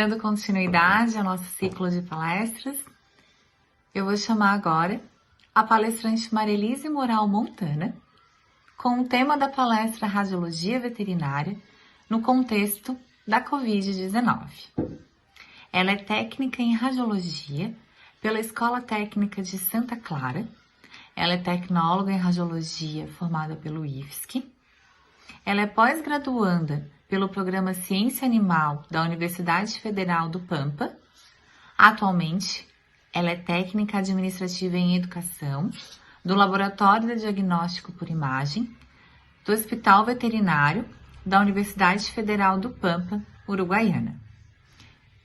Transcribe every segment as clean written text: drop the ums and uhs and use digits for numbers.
Dando continuidade ao nosso ciclo de palestras, eu vou chamar agora a palestrante Marilise Moral Montana, com o tema da palestra Radiologia Veterinária no contexto da Covid-19. Ela é técnica em radiologia pela Escola Técnica de Santa Clara. Ela é tecnóloga em radiologia formada pelo IFSC. Ela é pós-graduanda pelo programa Ciência Animal da Universidade Federal do Pampa. Atualmente, ela é técnica administrativa em educação do Laboratório de Diagnóstico por Imagem do Hospital Veterinário da Universidade Federal do Pampa, Uruguaiana.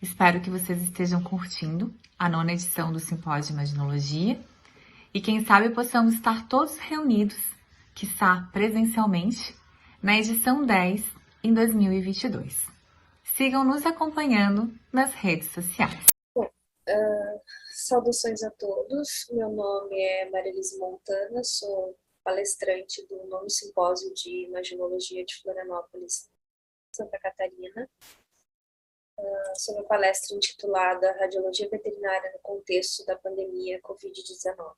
Espero que vocês estejam curtindo a 9ª edição do Simpósio de Imaginologia e quem sabe possamos estar todos reunidos, quiçá presencialmente, na edição 10 em 2022. Sigam nos acompanhando nas redes sociais. Bom, saudações a todos. Meu nome é Marilise Montana, sou palestrante do 9º Simpósio de Imaginologia de Florianópolis, Santa Catarina. Sobre a palestra intitulada Radiologia Veterinária no Contexto da Pandemia Covid-19.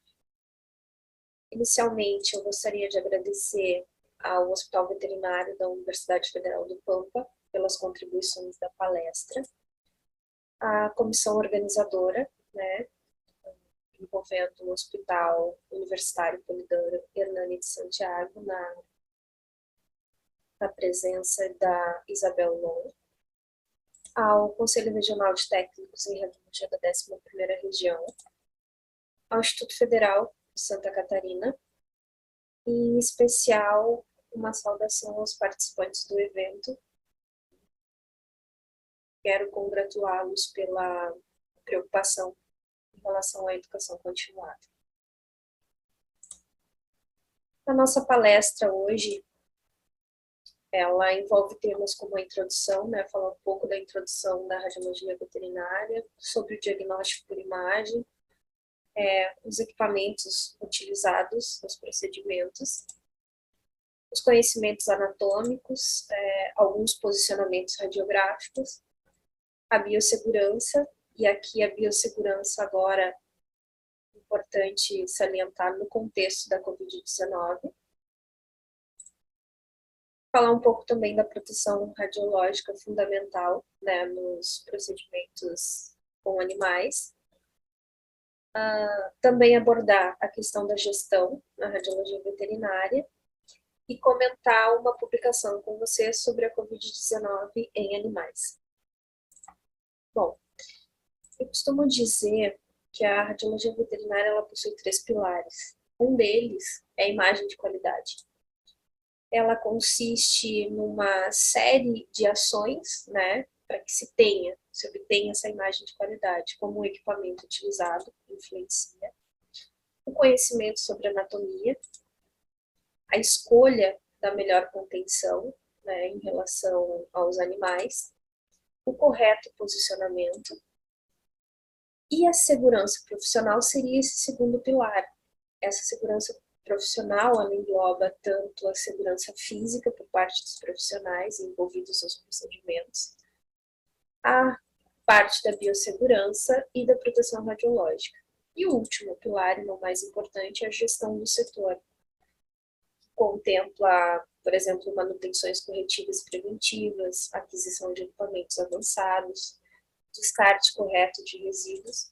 Inicialmente, eu gostaria de agradecer ao Hospital Veterinário da Universidade Federal do Pampa pelas contribuições da palestra, a comissão organizadora, envolvendo o Hospital Universitário Polidoro Hernani de Santiago, na presença da Isabel Long, ao Conselho Regional de Técnicos em Radiologia da 11ª Região, ao Instituto Federal de Santa Catarina, e, em especial, uma saudação aos participantes do evento. Quero congratulá-los pela preocupação em relação à educação continuada. A nossa palestra hoje, ela envolve temas como a introdução, falar um pouco da introdução da radiologia veterinária, sobre o diagnóstico por imagem, os equipamentos utilizados nos procedimentos, os conhecimentos anatômicos, alguns posicionamentos radiográficos, a biossegurança, e aqui a biossegurança agora, importante salientar no contexto da Covid-19, falar um pouco também da proteção radiológica fundamental, nos procedimentos com animais, também abordar a questão da gestão na radiologia veterinária, e comentar uma publicação com vocês sobre a Covid-19 em animais. Bom, eu costumo dizer que a radiologia veterinária ela possui 3 pilares. Um deles é a imagem de qualidade. Ela consiste numa série de ações, para que se obtenha essa imagem de qualidade, como o equipamento utilizado influencia, o conhecimento sobre anatomia, a escolha da melhor contenção, em relação aos animais, o correto posicionamento, e a segurança profissional seria esse segundo pilar. Essa segurança profissional, ela engloba tanto a segurança física por parte dos profissionais envolvidos nos procedimentos, a parte da biossegurança e da proteção radiológica. E o último pilar, e não mais importante, é a gestão do setor, que contempla, por exemplo, manutenções corretivas e preventivas, aquisição de equipamentos avançados, descarte correto de resíduos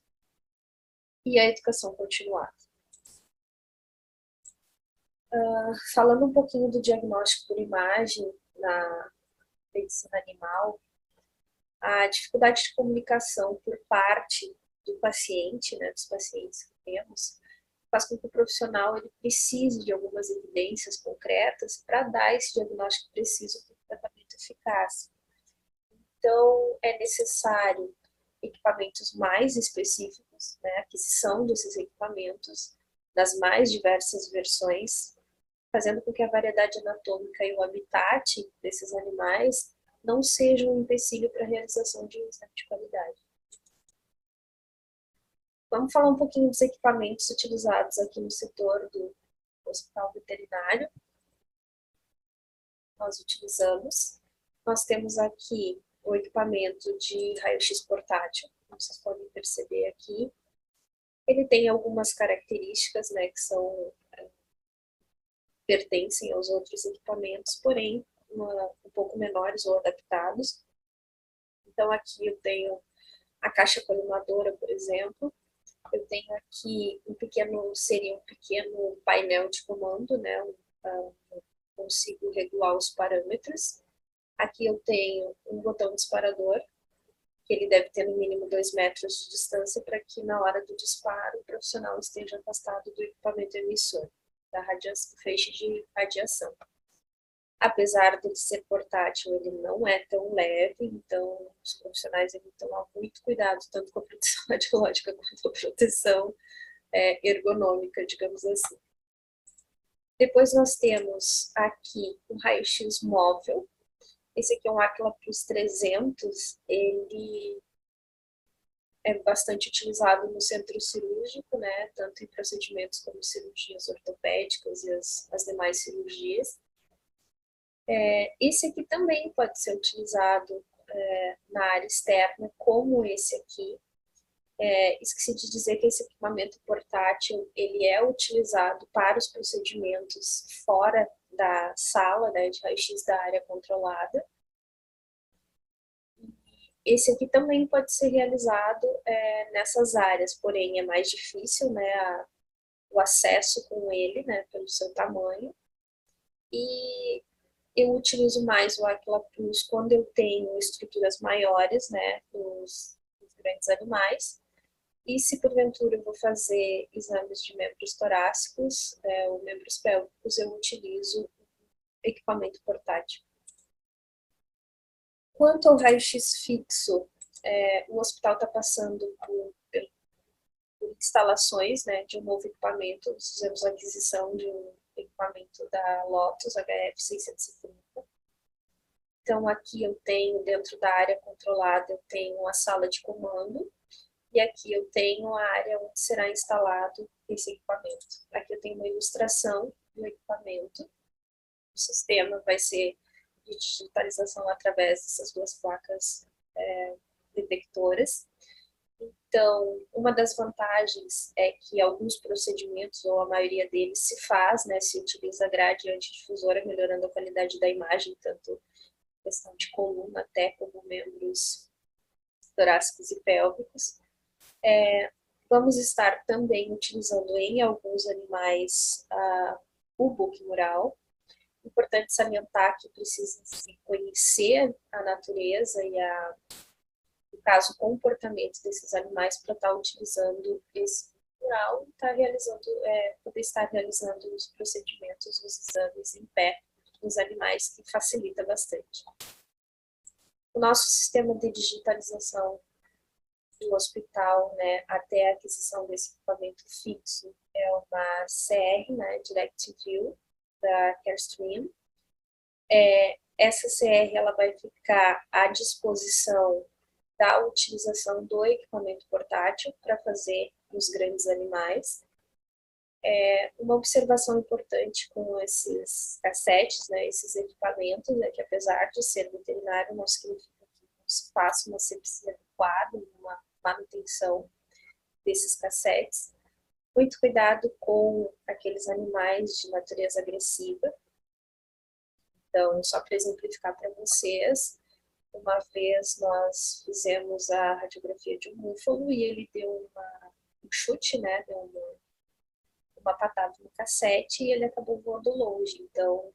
e a educação continuada. Falando um pouquinho do diagnóstico por imagem na medicina animal, a dificuldade de comunicação por parte do paciente, dos pacientes que temos, faz com que o profissional ele precise de algumas evidências concretas para dar esse diagnóstico preciso para o tratamento eficaz. Então, é necessário equipamentos mais específicos, aquisição desses equipamentos, das mais diversas versões, fazendo com que a variedade anatômica e o habitat desses animais não sejam um empecilho para a realização de um exame de qualidade. Vamos falar um pouquinho dos equipamentos utilizados aqui no setor do hospital veterinário. Nós temos aqui o equipamento de raio-x portátil, como vocês podem perceber aqui. Ele tem algumas características, né, que pertencem aos outros equipamentos, porém um pouco menores ou adaptados. Então aqui eu tenho a caixa colimadora, por exemplo. Eu tenho aqui seria um pequeno painel de comando, né? Consigo regular os parâmetros. Aqui eu tenho um botão disparador, que ele deve ter no mínimo 2 metros de distância para que na hora do disparo o profissional esteja afastado do equipamento emissor, do feixe de radiação. Apesar de ele ser portátil, ele não é tão leve, então os profissionais devem tomar muito cuidado, tanto com a proteção radiológica quanto a proteção ergonômica, digamos assim. Depois nós temos aqui o raio-x móvel. Esse aqui é um Aquila Plus 300, ele é bastante utilizado no centro cirúrgico, né, tanto em procedimentos como cirurgias ortopédicas e as demais cirurgias. Esse aqui também pode ser utilizado na área externa, como esse aqui. Esqueci de dizer que esse equipamento portátil, ele é utilizado para os procedimentos fora da sala, né, de raio-x da área controlada. Esse aqui também pode ser realizado nessas áreas, porém é mais difícil, né, o acesso com ele, né, pelo seu tamanho. E eu utilizo mais o Aquila Plus quando eu tenho estruturas maiores, né, nos grandes animais. E se porventura eu vou fazer exames de membros torácicos ou membros pélvicos, eu utilizo equipamento portátil. Quanto ao raio-x fixo, o hospital está passando por instalações, né, de um novo equipamento. Nós fizemos a aquisição de um equipamento da Lotus HF 630. Então aqui eu tenho, dentro da área controlada, eu tenho a sala de comando, e aqui eu tenho a área onde será instalado esse equipamento. Aqui eu tenho uma ilustração do equipamento. O sistema vai ser de digitalização através dessas duas placas detectoras. Então, uma das vantagens é que alguns procedimentos, ou a maioria deles, se faz, né, se utiliza a grade antidifusora, melhorando a qualidade da imagem, tanto questão de coluna até como membros torácicos e pélvicos. Vamos estar também utilizando em alguns animais o book mural. Importante salientar que precisa conhecer a natureza e no caso, o comportamento desses animais para estar utilizando esse mural e poder estar realizando os procedimentos, os exames em pé nos animais, que facilita bastante. O nosso sistema de digitalização do hospital, né, até a aquisição desse equipamento fixo, é uma CR, né, Direct View, da Carestream. Essa CR ela vai ficar à disposição da utilização do equipamento portátil para fazer nos grandes animais. Uma observação importante com esses cassetes, né, esses equipamentos, é que apesar de ser veterinário, não significa que não se faça uma sepsia adequada, uma manutenção desses cassetes. Muito cuidado com aqueles animais de natureza agressiva. Então, só para exemplificar para vocês, uma vez nós fizemos a radiografia de um búfalo e ele deu um chute, né, deu uma patada no cassete e ele acabou voando longe. Então,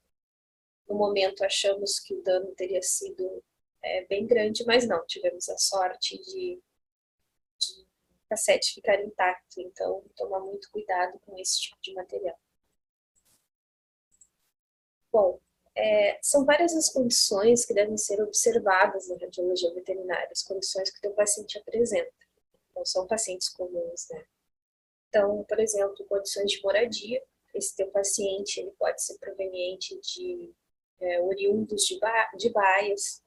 no momento achamos que o dano teria sido bem grande, mas não, tivemos a sorte de o cassete ficar intacto. Então, tomar muito cuidado com esse tipo de material. Bom, são várias as condições que devem ser observadas na radiologia veterinária, as condições que o teu paciente apresenta. Não são pacientes comuns, né? Então, por exemplo, condições de moradia. Esse teu paciente ele pode ser proveniente de oriundos de baias,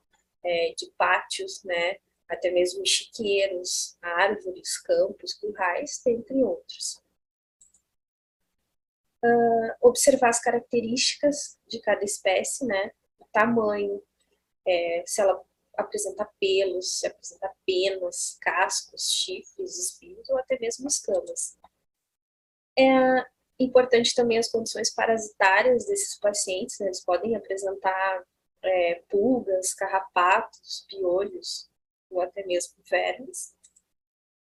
de pátios, né? Até mesmo chiqueiros, árvores, campos, currais, entre outros. Observar as características de cada espécie, né? O tamanho, se ela apresenta pelos, se apresenta penas, cascos, chifres, espinhos ou até mesmo escamas. É importante também as condições parasitárias desses pacientes, né? Eles podem apresentar pulgas, carrapatos, piolhos ou até mesmo vermes.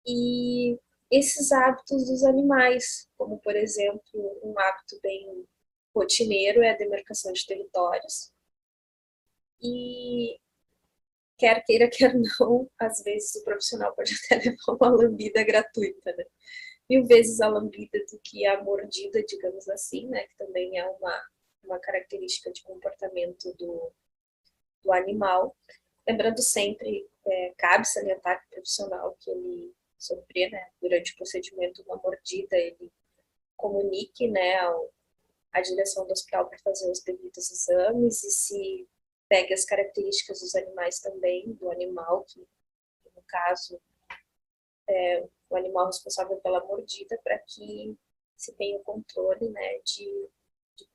E esses hábitos dos animais, como por exemplo, um hábito bem rotineiro é a demarcação de territórios. E quer queira, quer não, às vezes o profissional pode até levar uma lambida gratuita, né? 1000 vezes a lambida do que a mordida, digamos assim, né? Que também é uma característica de comportamento do animal. Lembrando sempre, cabe salientar que o profissional que ele sofrer, né, durante o procedimento uma mordida, ele comunique, né, à direção do hospital para fazer os devidos exames e se pegue as características dos animais também, do animal, que no caso o animal responsável pela mordida, para que se tenha o controle, né, de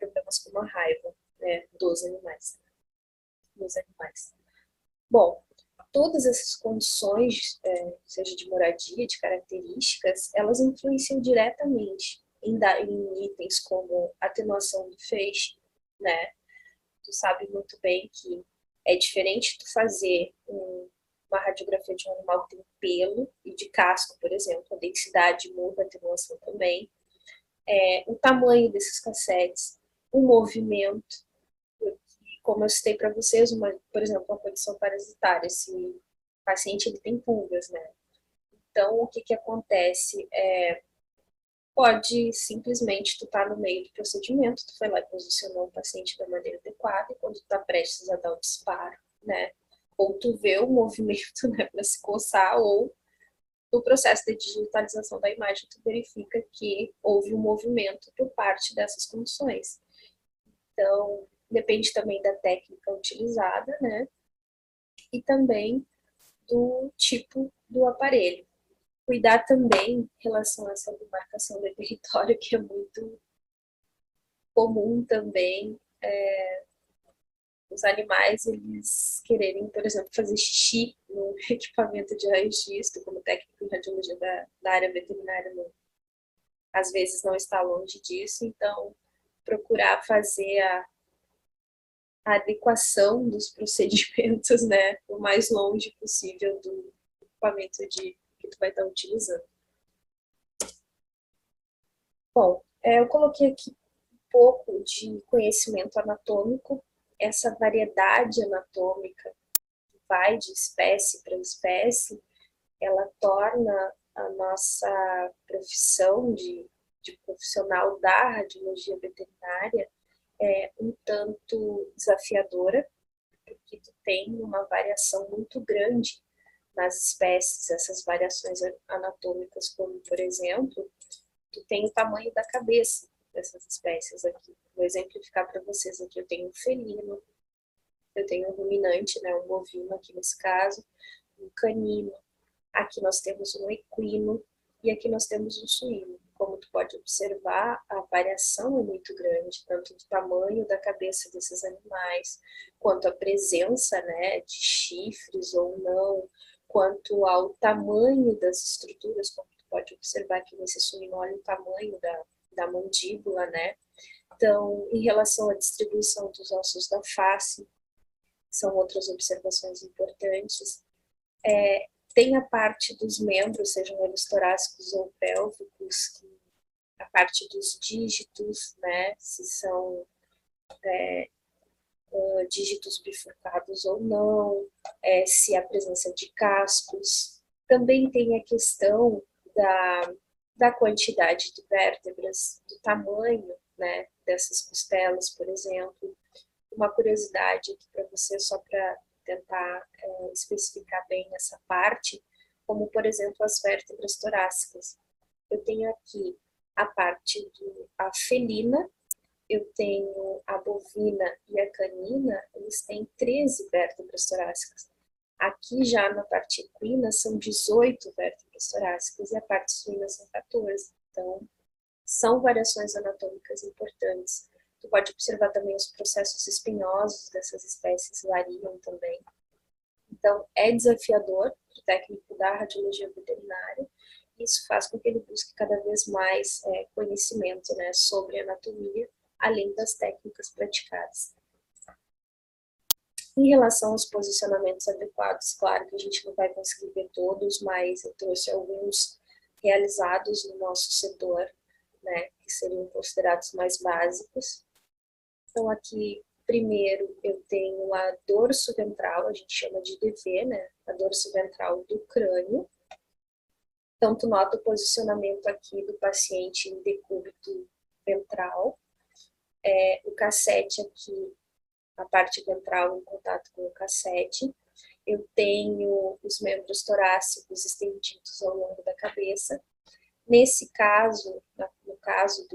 problemas como a raiva, né, dos animais. Bom, todas essas condições, seja de moradia, de características, elas influenciam diretamente em itens como atenuação do feixe, né? Tu sabe muito bem que é diferente tu fazer uma radiografia de um animal que tem pelo e de casco, por exemplo, a densidade muda, a atenuação também, o tamanho desses cassetes, o movimento, como eu citei para vocês, por exemplo, uma condição parasitária, se o paciente ele tem pulgas, né? Então, o que que acontece? Pode simplesmente tu tá no meio do procedimento, tu foi lá e posicionou o paciente da maneira adequada, e quando tu tá prestes a dar o disparo, né? Ou tu vê o movimento, né, para se coçar, ou no processo de digitalização da imagem, tu verifica que houve um movimento por parte dessas condições. Então, depende também da técnica utilizada, né? E também do tipo do aparelho. Cuidar também em relação a essa demarcação do território, que é muito comum também, os animais, eles quererem, por exemplo, fazer xixi no equipamento de raio-x, como técnico em radiologia da área veterinária, às vezes não está longe disso, então procurar fazer a adequação dos procedimentos, né, o mais longe possível do equipamento que tu vai estar utilizando. Bom, eu coloquei aqui um pouco de conhecimento anatômico, essa variedade anatômica que vai de espécie para espécie, ela torna a nossa profissão de profissional da radiologia veterinária um tanto desafiadora, porque tu tem uma variação muito grande nas espécies, essas variações anatômicas, como, por exemplo, tu tem o tamanho da cabeça dessas espécies aqui. Vou exemplificar para vocês aqui, eu tenho um felino, eu tenho um ruminante, né, um bovino aqui nesse caso, um canino, aqui nós temos um equino e aqui nós temos um suíno. Como tu pode observar, a variação é muito grande, tanto do tamanho da cabeça desses animais, quanto a presença, né, de chifres ou não, quanto ao tamanho das estruturas, como tu pode observar aqui nesse suíno, olha o tamanho da mandíbula, né? Então, em relação à distribuição dos ossos da face, são outras observações importantes. Tem a parte dos membros, sejam eles torácicos ou pélvicos, a parte dos dígitos, né, se são dígitos bifurcados ou não, se há presença de cascos. Também tem a questão da quantidade de vértebras, do tamanho, né, dessas costelas, por exemplo. Uma curiosidade aqui para você, só para tentar especificar bem essa parte, como, por exemplo, as vértebras torácicas. Eu tenho aqui a parte a felina, eu tenho a bovina e a canina, eles têm 13 vértebras torácicas. Aqui já na parte equina são 18 vértebras torácicas e a parte suína são 14. Então, são variações anatômicas importantes. Tu pode observar também os processos espinhosos dessas espécies variam também. Então, é desafiador para o técnico da radiologia veterinária. Isso faz com que ele busque cada vez mais conhecimento, né, sobre anatomia, além das técnicas praticadas. Em relação aos posicionamentos adequados, claro que a gente não vai conseguir ver todos, mas eu trouxe alguns realizados no nosso setor, né, que seriam considerados mais básicos. Então, aqui, primeiro, eu tenho a dorso ventral, a gente chama de DV, né, a dorso ventral do crânio. Então, tu nota o posicionamento aqui do paciente em decúbito ventral. O cassete aqui, a parte ventral em contato com o cassete. Eu tenho os membros torácicos estendidos ao longo da cabeça. Nesse caso, no caso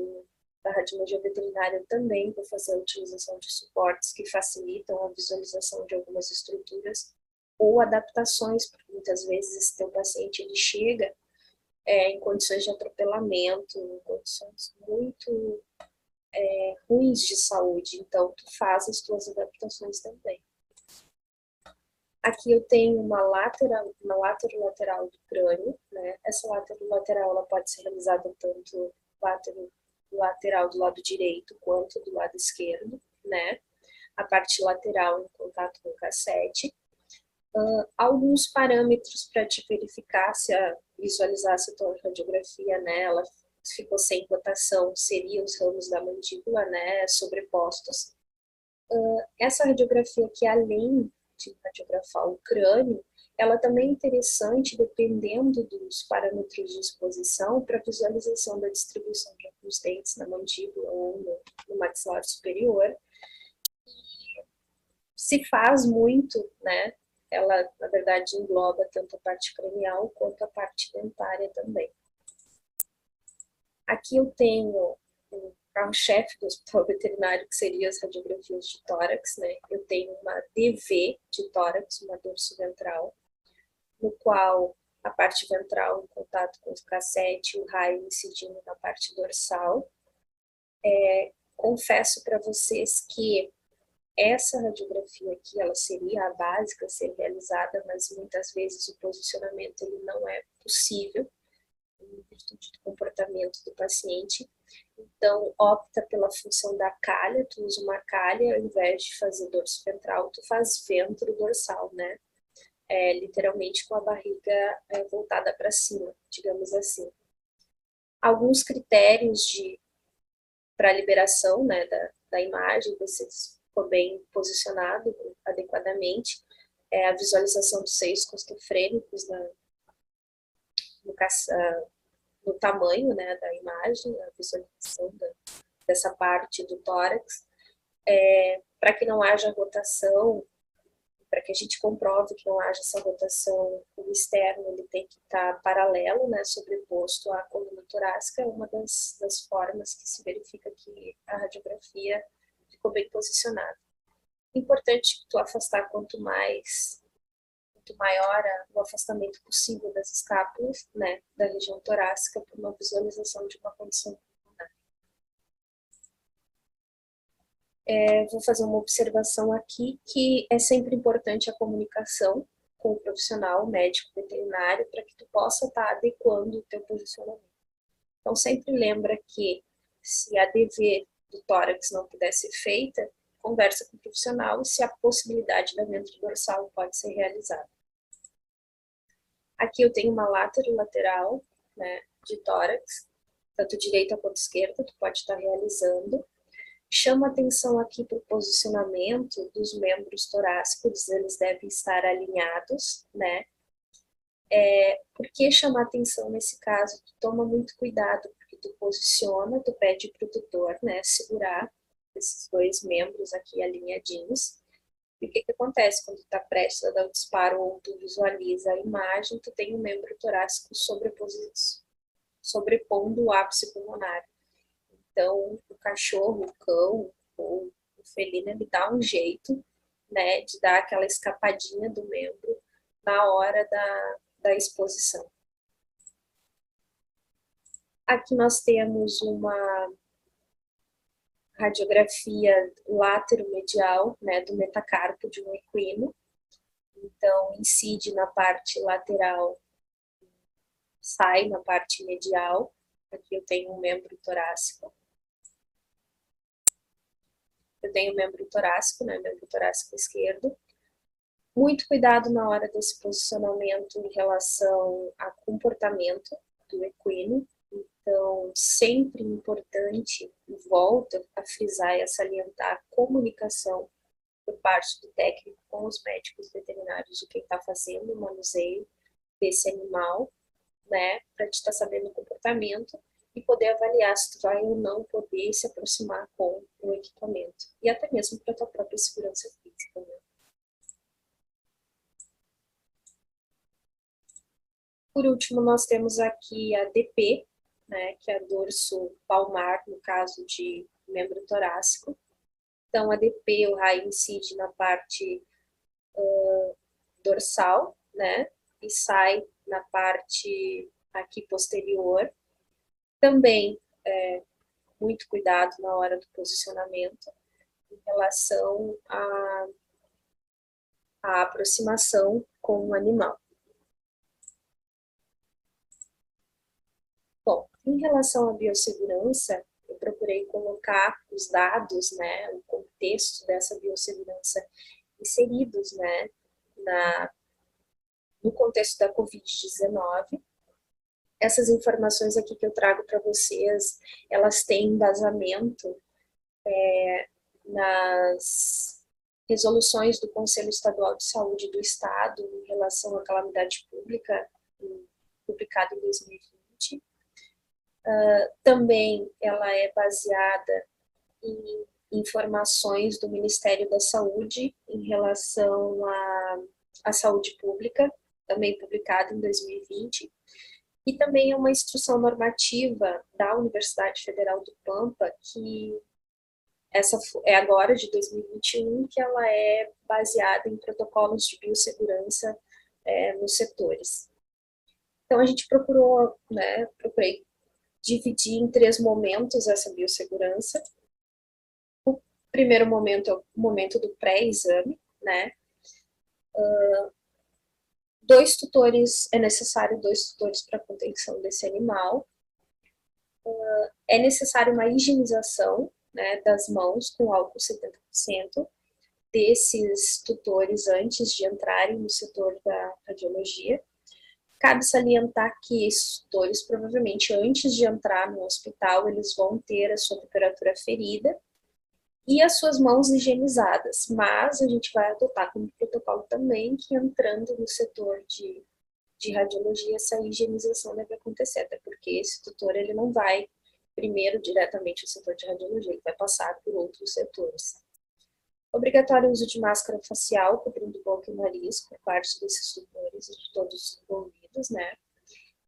da radiologia veterinária, eu também vou fazer a utilização de suportes que facilitam a visualização de algumas estruturas ou adaptações, porque muitas vezes esse teu paciente ele chega em condições de atropelamento, em condições muito ruins de saúde, então tu faz as tuas adaptações também. Aqui eu tenho uma lateral do crânio, né? Essa lateral ela pode ser realizada tanto lateral do lado direito quanto do lado esquerdo, né? A parte lateral em contato com o cassete. Alguns parâmetros para te verificar se visualizar se a tua radiografia, né, ela ficou sem rotação, seriam os ramos da mandíbula, né, sobrepostos. Essa radiografia aqui, além de radiografar o crânio, ela também é interessante dependendo dos parâmetros de exposição para visualização da distribuição de alguns dentes na mandíbula ou no maxilar superior. Se faz muito, né, ela, na verdade, engloba tanto a parte cranial quanto a parte dentária também. Aqui eu tenho o carro-chefe do hospital veterinário, que seria as radiografias de tórax, né? Eu tenho uma DV de tórax, uma dorso ventral, no qual a parte ventral em contato com o cassete, o raio incidindo na parte dorsal. Confesso para vocês que essa radiografia aqui, ela seria a básica a ser realizada, mas muitas vezes o posicionamento ele não é possível em virtude do comportamento do paciente. Então, opta pela função da calha, tu usa uma calha, ao invés de fazer dorso ventral, tu faz ventro dorsal, né? Literalmente com a barriga voltada para cima, digamos assim. Alguns critérios para liberação, né, da imagem, você ficou bem posicionado adequadamente, a visualização dos seios costofrênicos no tamanho, né, da imagem, a visualização dessa parte do tórax, para que não haja rotação, para que a gente comprove que não haja essa rotação, o externo ele tem que estar paralelo, né, sobreposto à coluna torácica, é uma das formas que se verifica que a radiografia ficou bem posicionada. Importante tu afastar quanto maior o afastamento possível das escápulas, né, da região torácica, para uma visualização de uma condição pulmonar. Vou fazer uma observação aqui, que é sempre importante a comunicação com o profissional, médico, veterinário, para que tu possa estar adequando o teu posicionamento. Então, sempre lembra que se a DV do tórax não puder ser feita, conversa com o profissional e se a possibilidade da ventro dorsal pode ser realizada. Aqui eu tenho uma lateral, né, de tórax, tanto direita quanto esquerda, tu pode estar realizando. Chama atenção aqui para o posicionamento dos membros torácicos, eles devem estar alinhados, né? Por que chamar atenção nesse caso? Tu toma muito cuidado, porque tu posiciona, tu pede para o tutor, né, segurar esses dois membros aqui alinhadinhos. E o que acontece quando tu está prestes a dar o disparo ou tu visualiza a imagem, tu tem um membro torácico sobrepondo o ápice pulmonar. Então, o cachorro, o cão ou o felino, ele dá um jeito, né, de dar aquela escapadinha do membro na hora da exposição. Aqui nós temos uma radiografia látero-medial, né, do metacarpo de um equino. Então, incide na parte lateral, sai na parte medial. Aqui eu tenho um membro torácico. Eu tenho membro torácico, né? Membro torácico esquerdo. Muito cuidado na hora desse posicionamento em relação a comportamento do equino. Então, sempre importante, volto a frisar e a salientar a comunicação por parte do técnico com os médicos veterinários de quem está fazendo o manuseio desse animal, né, para te estar sabendo o comportamento e poder avaliar se tu vai ou não poder se aproximar com o equipamento. E até mesmo para tua própria segurança física, né? Por último, nós temos aqui a DP, né, que é a dorso palmar, no caso de membro torácico. Então, a DP, o raio incide na parte dorsal, né, e sai na parte aqui posterior. Também, muito cuidado na hora do posicionamento em relação à aproximação com o animal. Bom, em relação à biossegurança, eu procurei colocar os dados, né, o contexto dessa biossegurança inseridos, né, no contexto da Covid-19. Essas informações aqui que eu trago para vocês, elas têm embasamento nas resoluções do Conselho Estadual de Saúde do Estado em relação à calamidade pública, publicado em 2020. Também ela é baseada em informações do Ministério da Saúde em relação à saúde pública, também publicada em 2020, e também é uma instrução normativa da Universidade Federal do Pampa, que essa é agora de 2021, que ela é baseada em protocolos de biossegurança nos setores. Então a gente procurei dividir em 3 momentos essa biossegurança. O primeiro momento é o momento do pré-exame, né? É necessário 2 tutores para a contenção desse animal. É necessário uma higienização, né, das mãos com álcool 70% desses tutores antes de entrarem no setor da radiologia. Cabe salientar que esses tutores, provavelmente antes de entrar no hospital, eles vão ter a sua temperatura ferida e as suas mãos higienizadas, mas a gente vai adotar como protocolo também que entrando no setor de radiologia, essa higienização deve acontecer, até porque esse tutor ele não vai primeiro diretamente ao setor de radiologia, ele vai passar por outros setores. Obrigatório o uso de máscara facial, cobrindo boca e nariz por parte desses tutores e de todos os envolvidos, né?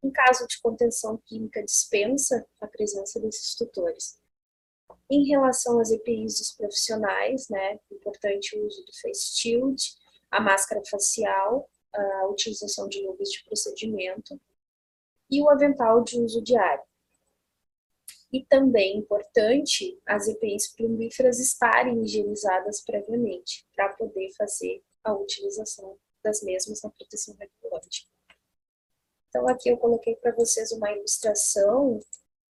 Em caso de contenção química, dispensa a presença desses tutores. Em relação às EPIs dos profissionais, né, importante o uso do face shield, a máscara facial, a utilização de luvas de procedimento e o avental de uso diário. E também importante as EPIs plumbíferas estarem higienizadas previamente, para poder fazer a utilização das mesmas na proteção radiológica. Então aqui eu coloquei para vocês uma ilustração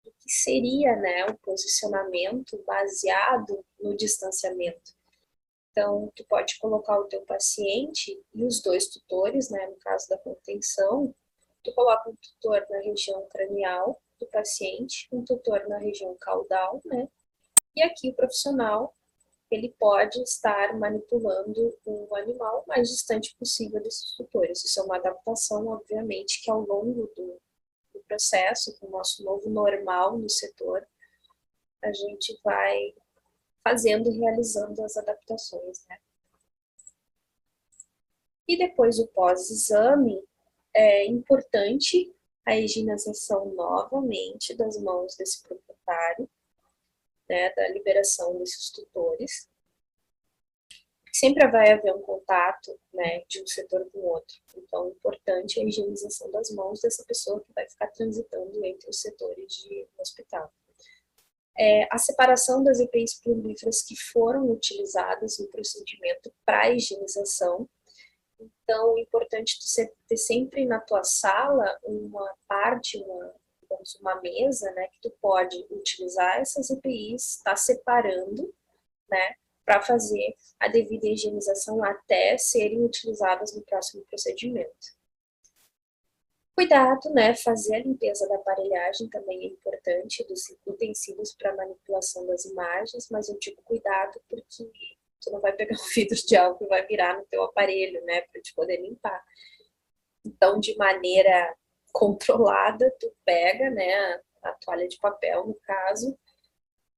do que seria, né, o posicionamento baseado no distanciamento. Então, tu pode colocar o teu paciente e os 2 tutores, né, no caso da contenção, tu coloca um tutor na região cranial do paciente, um tutor na região caudal, né, e aqui o profissional, ele pode estar manipulando o animal o mais distante possível desses tutores. Isso é uma adaptação, obviamente, que ao longo do processo, com o nosso novo normal no setor, a gente vai fazendo e realizando as adaptações, né? E depois o pós-exame, é importante a higienização novamente das mãos desse proprietário, né, da liberação desses tutores. Sempre vai haver um contato, né, de um setor com o outro. Então, importante é a higienização das mãos dessa pessoa que vai ficar transitando entre os setores do hospital. A separação das EPIs plumbíferas que foram utilizadas no procedimento para higienização. Então, é importante tu ter sempre na tua sala uma parte, uma mesa, né, que tu pode utilizar essas EPIs, tá separando, né, para fazer a devida higienização até serem utilizadas no próximo procedimento. Cuidado, né, fazer a limpeza da aparelhagem também é importante, dos utensílios para manipulação das imagens, mas eu digo cuidado porque tu não vai pegar um vidro de álcool e vai virar no teu aparelho, né, para te poder limpar. Então, de maneira controlada, tu pega, né, a toalha de papel, no caso,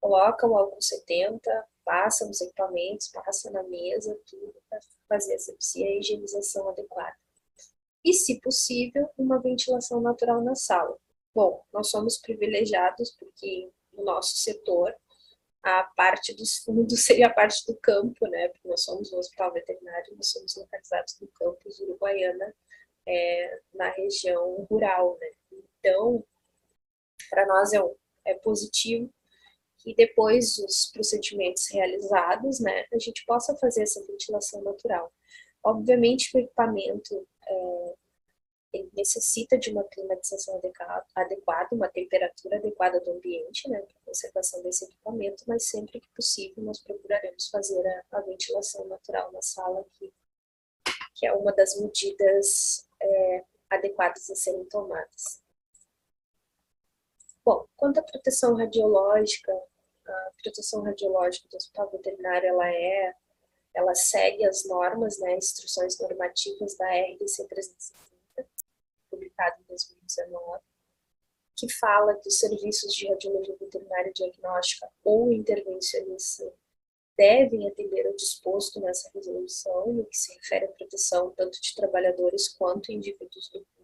coloca o álcool 70, passa nos equipamentos, passa na mesa, tudo para fazer a asepsia e a higienização adequada. E, se possível, uma ventilação natural na sala. Bom, nós somos privilegiados porque no nosso setor a parte dos fundos seria a parte do campo, né? Porque nós somos um hospital veterinário, nós somos localizados no campus Uruguaiana, na região rural, né? Então, para nós é positivo que depois dos procedimentos realizados, né, a gente possa fazer essa ventilação natural. Obviamente que o equipamento ele necessita de uma climatização adequada, uma temperatura adequada do ambiente, né, para a conservação desse equipamento, mas sempre que possível nós procuraremos fazer a ventilação natural na sala, que é uma das medidas adequadas a serem tomadas. Bom, quanto à proteção radiológica, a proteção radiológica do Hospital Veterinário, ela segue as normas, né, instruções normativas da RDC 350, publicada em 2019, que fala dos serviços de radiologia veterinária diagnóstica ou intervencionista devem atender ao disposto nessa resolução, no que se refere à proteção tanto de trabalhadores quanto indivíduos do público.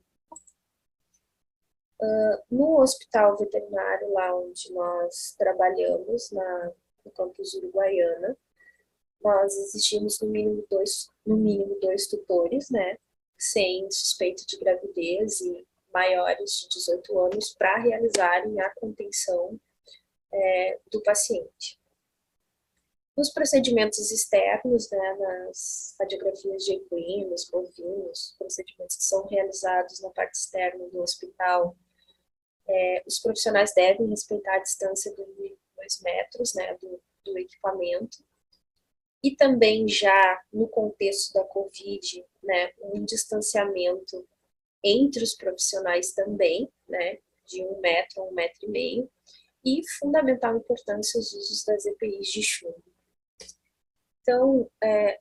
No hospital veterinário, lá onde nós trabalhamos, no campus Uruguaiana, nós exigimos no mínimo dois tutores, né, sem suspeita de gravidez e maiores de 18 anos, para realizarem a contenção do paciente. Nos procedimentos externos, né, nas radiografias de equinos, bovinos, procedimentos que são realizados na parte externa do hospital, os profissionais devem respeitar a distância de 2 metros, né, do equipamento. E também já no contexto da Covid, né, um distanciamento entre os profissionais também, né, de 1 metro a 1,5 metro, e fundamental importância os usos das EPIs de chumbo. Então,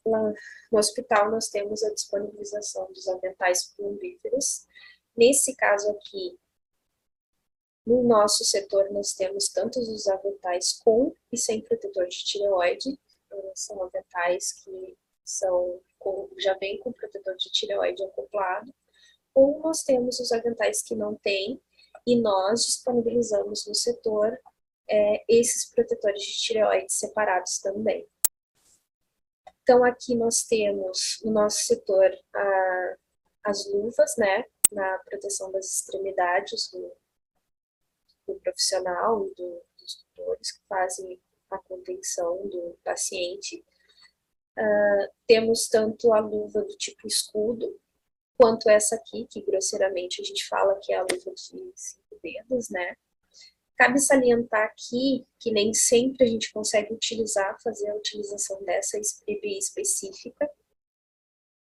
lá no hospital nós temos a disponibilização dos aventais plumbíferos. Nesse caso aqui, no nosso setor, nós temos tanto os aventais com e sem protetor de tireoide. São aventais que já vêm com protetor de tireoide acoplado, ou nós temos os aventais que não têm, e nós disponibilizamos no setor esses protetores de tireoide separados também. Então, aqui nós temos no nosso setor as luvas, né, na proteção das extremidades do profissional e dos tutores que fazem a contenção do paciente. Temos tanto a luva do tipo escudo, quanto essa aqui, que grosseiramente a gente fala que é a luva de 5 dedos, né? Cabe salientar aqui que nem sempre a gente consegue fazer a utilização dessa EPI específica,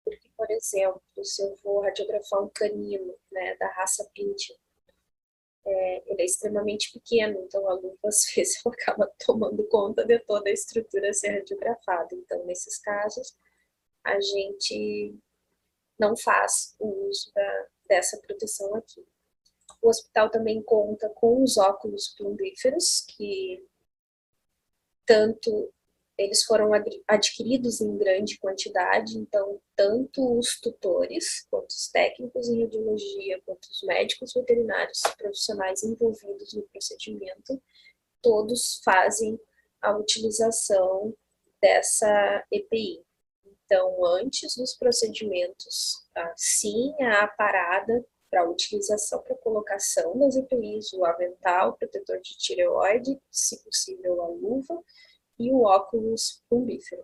porque, por exemplo, se eu vou radiografar um canino, né, da raça Pincher, ele é extremamente pequeno, então a luva às vezes ela acaba tomando conta de toda a estrutura a ser radiografada. Então, nesses casos, a gente não faz o uso dessa proteção aqui. O hospital também conta com os óculos plumbíferos, que tanto eles foram adquiridos em grande quantidade, então tanto os tutores, quanto os técnicos em radiologia, quanto os médicos veterinários, profissionais envolvidos no procedimento, todos fazem a utilização dessa EPI. Então, antes dos procedimentos, sim, há a parada para a utilização, para a colocação das EPIs, o avental, o protetor de tireoide, se possível a luva, e o óculos plumbífero.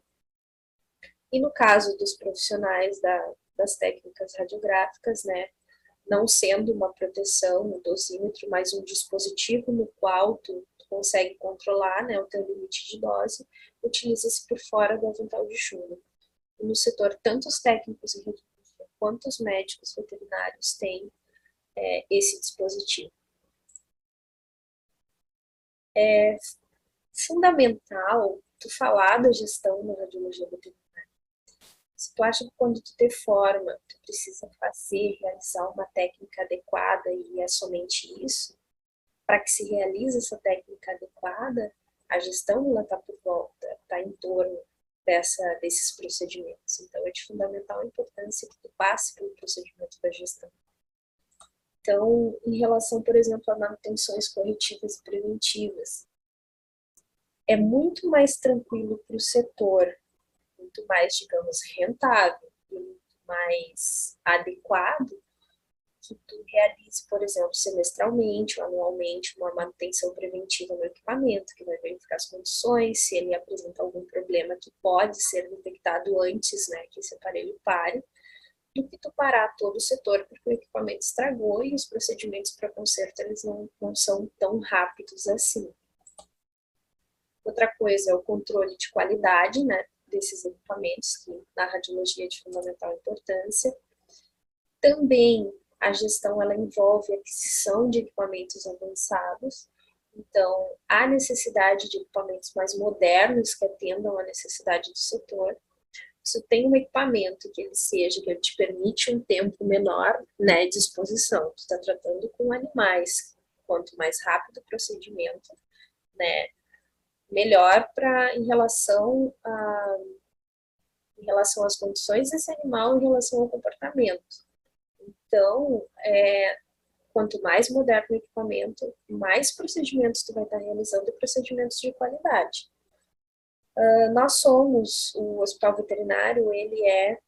E no caso dos profissionais da das técnicas radiográficas, né? Não sendo uma proteção, um dosímetro, mas um dispositivo no qual tu consegue controlar, né, o teu limite de dose, utiliza-se por fora do avental de chumbo. E no setor, tanto os técnicos em radiologia quanto os médicos veterinários têm esse dispositivo. É fundamental tu falar da gestão na radiologia veterinária. Se tu acha que quando tu te forma, tu precisa realizar uma técnica adequada e é somente isso, para que se realize essa técnica adequada, a gestão ela está por volta, está em torno desses procedimentos. Então, é de fundamental importância que tu passe pelo procedimento da gestão. Então, em relação, por exemplo, a manutenções corretivas e preventivas, é muito mais tranquilo para o setor, muito mais, digamos, rentável e muito mais adequado que tu realize, por exemplo, semestralmente ou anualmente uma manutenção preventiva no equipamento, que vai verificar as condições, se ele apresenta algum problema que pode ser detectado antes, né, que esse aparelho pare, do que tu parar todo o setor porque o equipamento estragou e os procedimentos para conserto eles não são tão rápidos assim. Outra coisa é o controle de qualidade, né, desses equipamentos, que na radiologia é de fundamental importância. Também a gestão ela envolve a aquisição de equipamentos avançados, então há necessidade de equipamentos mais modernos que atendam à necessidade do setor. Se tem um equipamento que ele te permite um tempo menor, né, de exposição, tu está tratando com animais, quanto mais rápido o procedimento, né, melhor em relação às condições desse animal, em relação ao comportamento. Então, quanto mais moderno o equipamento, mais procedimentos tu vai estar realizando e procedimentos de qualidade. Nós somos, o Hospital Veterinário, ele é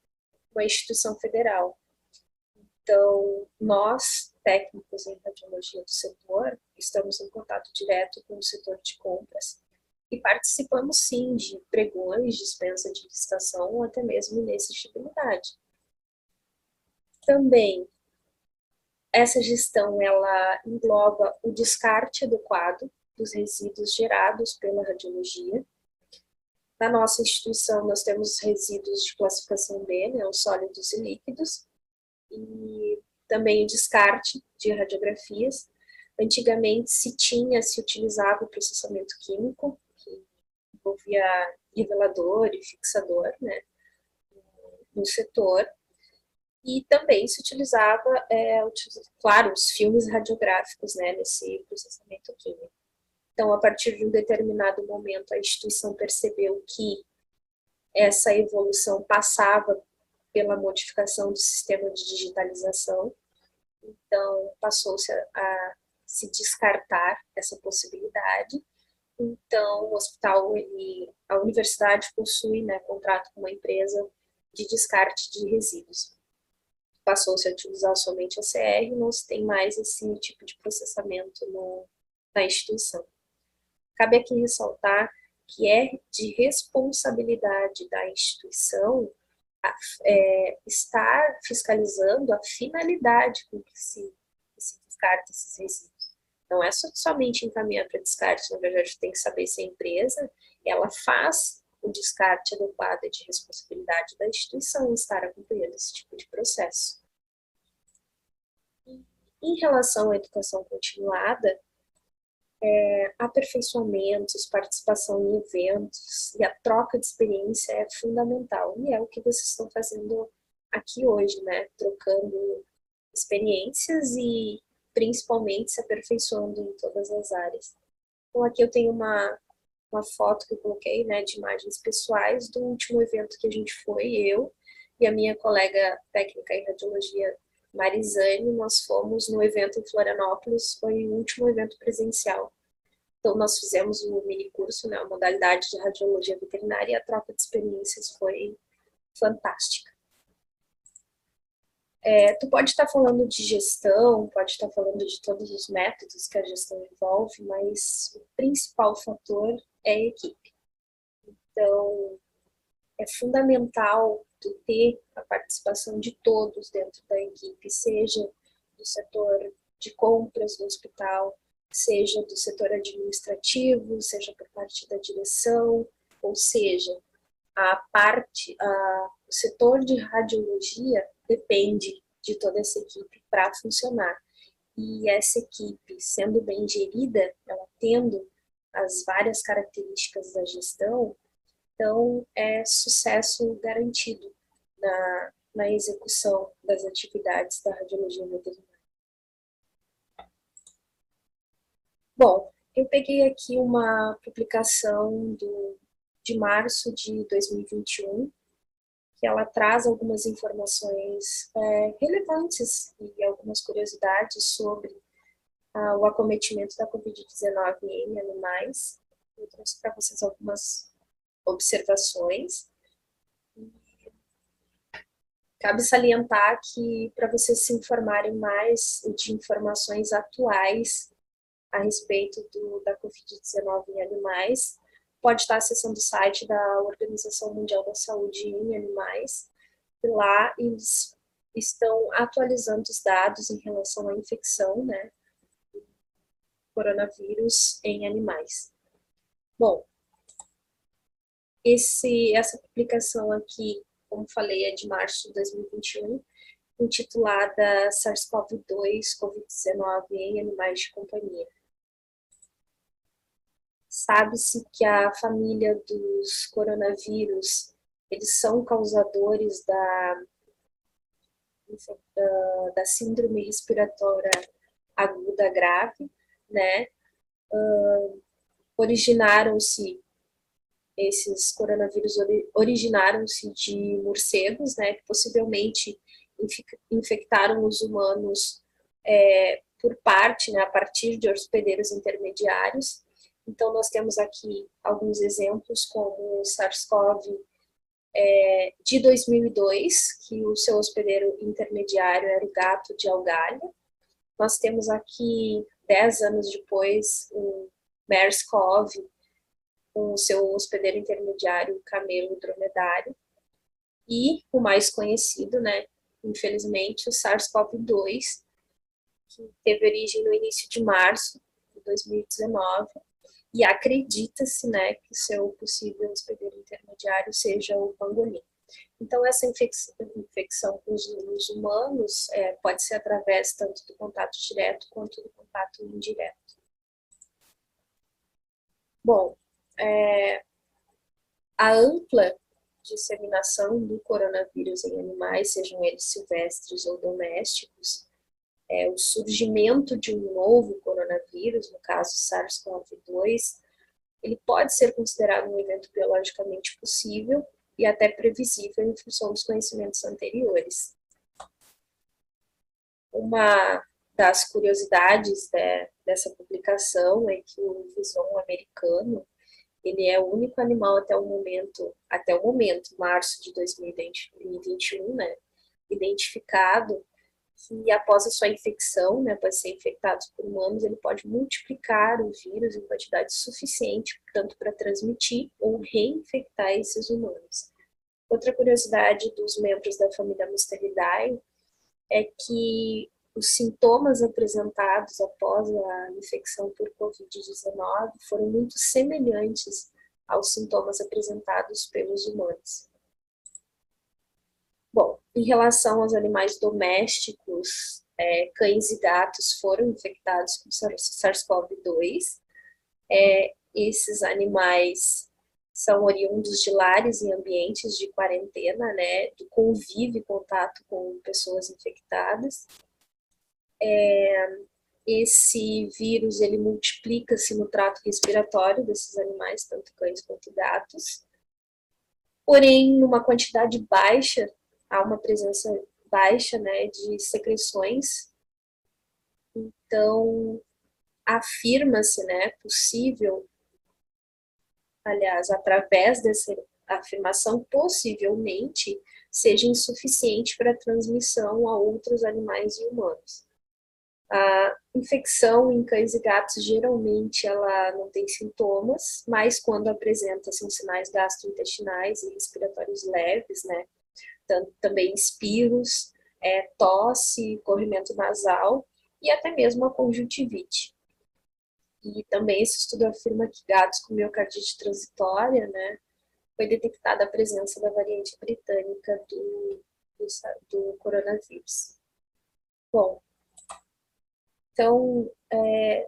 uma instituição federal. Então, nós, técnicos em radiologia do setor, estamos em contato direto com o setor de compras e participamos, sim, de pregões, dispensa de licitação ou até mesmo inexigibilidade. Também, essa gestão, ela engloba o descarte adequado dos resíduos gerados pela radiologia. Na nossa instituição, nós temos resíduos de classificação B, né, os sólidos e líquidos, e também o descarte de radiografias. Antigamente se utilizava o processamento químico, que envolvia nivelador e fixador, né, no setor, e também se utilizava, claro, os filmes radiográficos, né, nesse processamento químico. Então, a partir de um determinado momento, a instituição percebeu que essa evolução passava pela modificação do sistema de digitalização, então passou-se a se descartar essa possibilidade. Então, o hospital, a universidade possui, né, contrato com uma empresa de descarte de resíduos. Passou-se a utilizar somente a CR, não se tem mais esse tipo de processamento na instituição. Cabe aqui ressaltar que é de responsabilidade da instituição estar fiscalizando a finalidade com que se descarta esses resíduos. Não é somente encaminhar para descarte, na verdade tem que saber se a empresa ela faz o descarte adequado de responsabilidade da instituição estar acompanhando esse tipo de processo. Em relação à educação continuada, aperfeiçoamentos, participação em eventos e a troca de experiência é fundamental. E é o que vocês estão fazendo aqui hoje, né? Trocando experiências e principalmente se aperfeiçoando em todas as áreas. Então aqui eu tenho uma foto que eu coloquei, né, de imagens pessoais do último evento que a gente foi, eu e a minha colega técnica em radiologia, Marizane, nós fomos no evento em Florianópolis, foi o último evento presencial. Então, nós fizemos um mini curso, né, a modalidade de radiologia veterinária, e a troca de experiências foi fantástica. Tu pode estar falando de gestão, pode estar falando de todos os métodos que a gestão envolve, mas o principal fator é a equipe. Então, é fundamental tu ter a participação de todos dentro da equipe, seja do setor de compras do hospital, seja do setor administrativo, seja por parte da direção, ou seja, o setor de radiologia depende de toda essa equipe para funcionar. E essa equipe, sendo bem gerida, ela tendo as várias características da gestão, então é sucesso garantido na execução das atividades da radiologia veterinária. Bom, eu peguei aqui uma publicação de março de 2021, que ela traz algumas informações relevantes e algumas curiosidades sobre o acometimento da Covid-19 em animais. Eu trouxe para vocês algumas observações. Cabe salientar que, para vocês se informarem mais de informações atuais a respeito da Covid-19 em animais, pode estar acessando o site da Organização Mundial da Saúde em Animais. E lá eles estão atualizando os dados em relação à infecção, né, do coronavírus em animais. Bom, essa publicação aqui, como falei, é de março de 2021, intitulada SARS-CoV-2, Covid-19 em animais de companhia. Sabe-se que a família dos coronavírus, eles são causadores da síndrome respiratória aguda grave, né? Esses coronavírus originaram-se de morcegos, né? Que possivelmente infectaram os humanos por parte, né? A partir de hospedeiros intermediários. Então, nós temos aqui alguns exemplos, como o SARS-CoV de 2002, que o seu hospedeiro intermediário era o gato de Algalha. Nós temos aqui, 10 anos depois, o MERS-CoV, com o seu hospedeiro intermediário, o camelo dromedário. E o mais conhecido, né, infelizmente, o SARS-CoV-2, que teve origem no início de março de 2019. E acredita-se, né, que seu possível hospedeiro intermediário seja o pangolim. Então, essa infecção com os humanos pode ser através tanto do contato direto quanto do contato indireto. Bom, a ampla disseminação do coronavírus em animais, sejam eles silvestres ou domésticos, o surgimento de um novo coronavírus, no caso SARS-CoV-2, ele pode ser considerado um evento biologicamente possível e até previsível em função dos conhecimentos anteriores. Uma das curiosidades dessa publicação é que o visão americano, ele é o único animal até o momento, março de 2021, né, identificado que após a sua infecção, né, após ser infectado por humanos, ele pode multiplicar o vírus em quantidade suficiente, tanto para transmitir ou reinfectar esses humanos. Outra curiosidade dos membros da família Musteridae é que os sintomas apresentados após a infecção por Covid-19 foram muito semelhantes aos sintomas apresentados pelos humanos. Bom, em relação aos animais domésticos, cães e gatos foram infectados com SARS-CoV-2. Esses animais são oriundos de lares em ambientes de quarentena, né, de convívio e contato com pessoas infectadas. Esse vírus, ele multiplica-se no trato respiratório desses animais, tanto cães quanto gatos. Porém, numa quantidade baixa, há uma presença baixa, né, de secreções. Então, afirma-se, né, possível, aliás, através dessa afirmação, possivelmente seja insuficiente para transmissão a outros animais e humanos. A infecção em cães e gatos, geralmente, ela não tem sintomas, mas quando apresenta são sinais gastrointestinais e respiratórios leves, né? Também espirros, tosse, corrimento nasal e até mesmo a conjuntivite. E também esse estudo afirma que gatos com miocardite transitória, né, foi detectada a presença da variante britânica do coronavírus. Bom, então é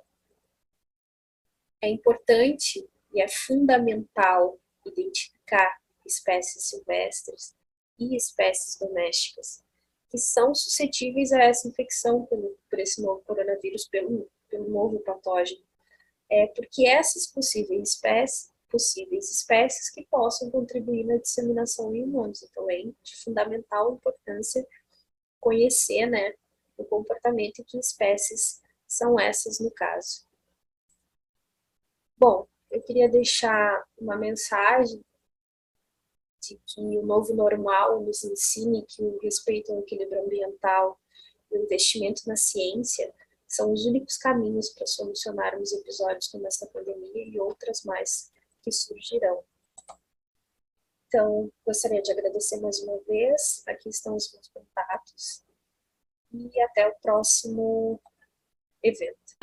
importante e é fundamental identificar espécies silvestres e espécies domésticas que são suscetíveis a essa infecção por esse novo coronavírus, pelo novo patógeno. Porque essas possíveis espécies que possam contribuir na disseminação em humanos. Então, é de fundamental importância conhecer, né, o comportamento e que espécies são essas no caso. Bom, eu queria deixar uma mensagem de que o novo normal nos ensine que o respeito ao equilíbrio ambiental e o investimento na ciência são os únicos caminhos para solucionarmos episódios como essa pandemia e outras mais que surgirão. Então, gostaria de agradecer mais uma vez. Aqui estão os meus contatos. E até o próximo evento.